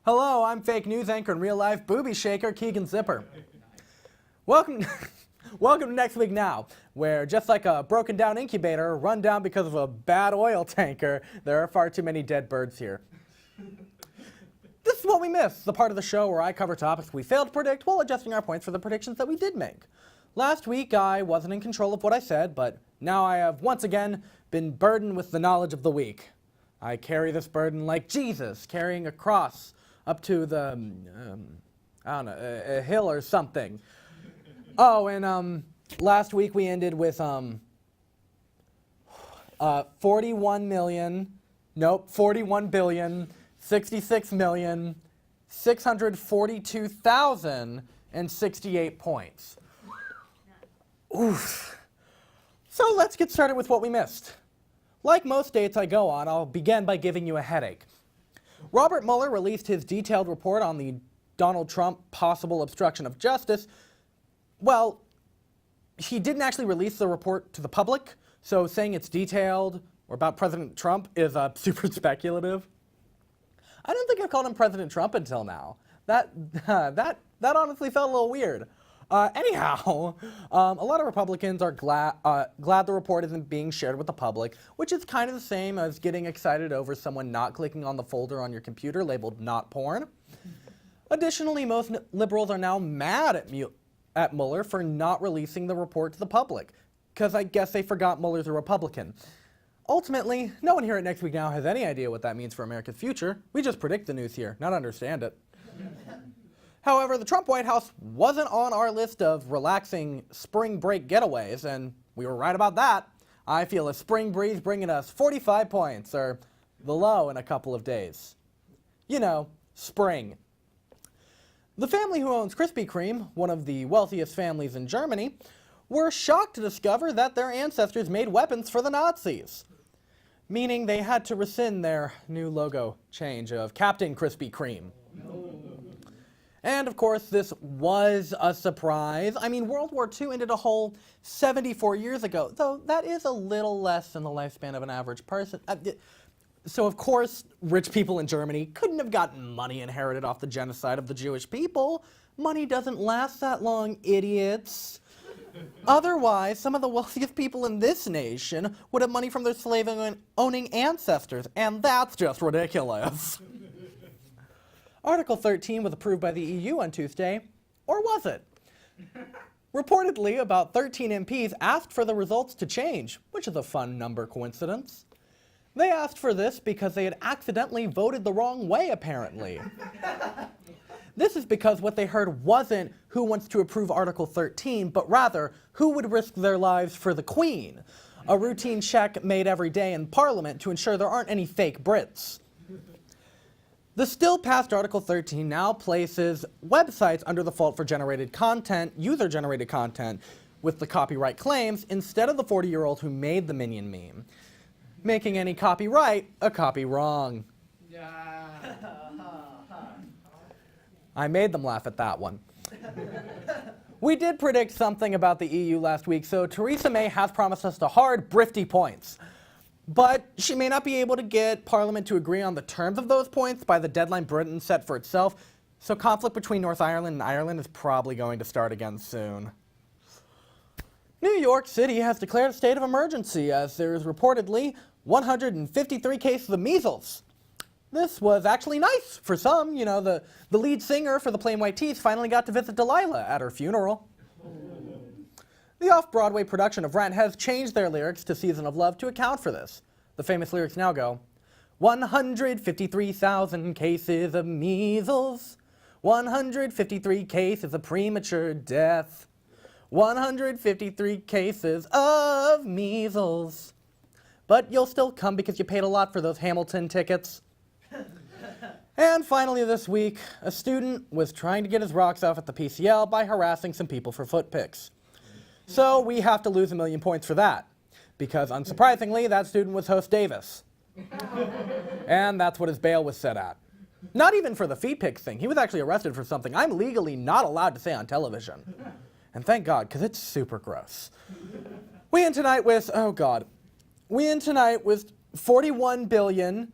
Hello, I'm fake news anchor and real-life booby shaker Keegan Zipper. Welcome to Next Week Now, where just like a broken down incubator run down because of a bad oil tanker, there are far too many dead birds here. This is what we missed, the part of the show where I cover topics we failed to predict while adjusting our points for the predictions that we did make. Last week I wasn't in control of what I said, but now I have once again been burdened with the knowledge of the week. I carry this burden like Jesus carrying a cross up to the, I don't know, a hill or something. Oh, and last week we ended with 41,066,642,068 points. Oof. So let's get started with what we missed. Like most dates I go on, I'll begin by giving you a headache. Robert Mueller released his detailed report on the Donald Trump possible obstruction of justice. Well, he didn't actually release the report to the public, so saying it's detailed or about President Trump is super speculative. I don't think I've called him President Trump until now. That honestly felt a little weird. Anyhow, a lot of Republicans are glad the report isn't being shared with the public, which is kind of the same as getting excited over someone not clicking on the folder on your computer labeled not porn. Additionally, most liberals are now mad at Mueller for not releasing the report to the public, because I guess they forgot Mueller's a Republican. Ultimately, no one here at Next Week Now has any idea what that means for America's future. We just predict the news here, not understand it. However, the Trump White House wasn't on our list of relaxing spring break getaways, and we were right about that. I feel a spring breeze bringing us 45 points, or the low in a couple of days. You know, spring. The family who owns Krispy Kreme, one of the wealthiest families in Germany, were shocked to discover that their ancestors made weapons for the Nazis, meaning they had to rescind their new logo change of Captain Krispy Kreme. And of course, this was a surprise. I mean, World War II ended a whole 74 years ago, though that is a little less than the lifespan of an average person. So of course, rich people in Germany couldn't have gotten money inherited off the genocide of the Jewish people. Money doesn't last that long, idiots. Otherwise, some of the wealthiest people in this nation would have money from their slave-owning ancestors, and that's just ridiculous. Article 13 was approved by the EU on Tuesday, or was it? Reportedly, about 13 MPs asked for the results to change, which is a fun number coincidence. They asked for this because they had accidentally voted the wrong way, apparently. This is because what they heard wasn't who wants to approve Article 13, but rather who would risk their lives for the Queen, a routine check made every day in Parliament to ensure there aren't any fake Brits. The still-passed Article 13 now places websites under the fault for generated content, user-generated content, with the copyright claims instead of the 40-year-old who made the Minion meme, making any copyright a copy wrong. I made them laugh at that one. We did predict something about the EU last week, so Theresa May has promised us the hard, brifty points. But she may not be able to get Parliament to agree on the terms of those points by the deadline Britain set for itself, so conflict between North Ireland and Ireland is probably going to start again soon. New York City has declared a state of emergency as there is reportedly 153 cases of measles. This was actually nice for some. You know, the lead singer for the Plain White T's finally got to visit Delilah at her funeral. The off-Broadway production of Rent has changed their lyrics to Season of Love to account for this. The famous lyrics now go, 153,000 cases of measles, 153 cases of premature death, 153 cases of measles. But you'll still come because you paid a lot for those Hamilton tickets. And finally this week, a student was trying to get his rocks off at the PCL by harassing some people for foot pics. So we have to lose 1 million points for that, because unsurprisingly, that student was Host Davis. And that's what his bail was set at. Not even for the feet pics thing. He was actually arrested for something I'm legally not allowed to say on television. And thank God, because it's super gross. We end tonight with, oh God, we end tonight with 41 billion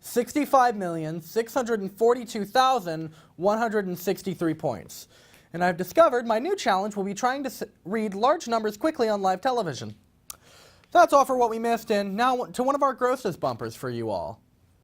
65,642,163 points. And I've discovered my new challenge will be trying to read large numbers quickly on live television. That's all for what we missed, and now to one of our grossest bumpers for you all.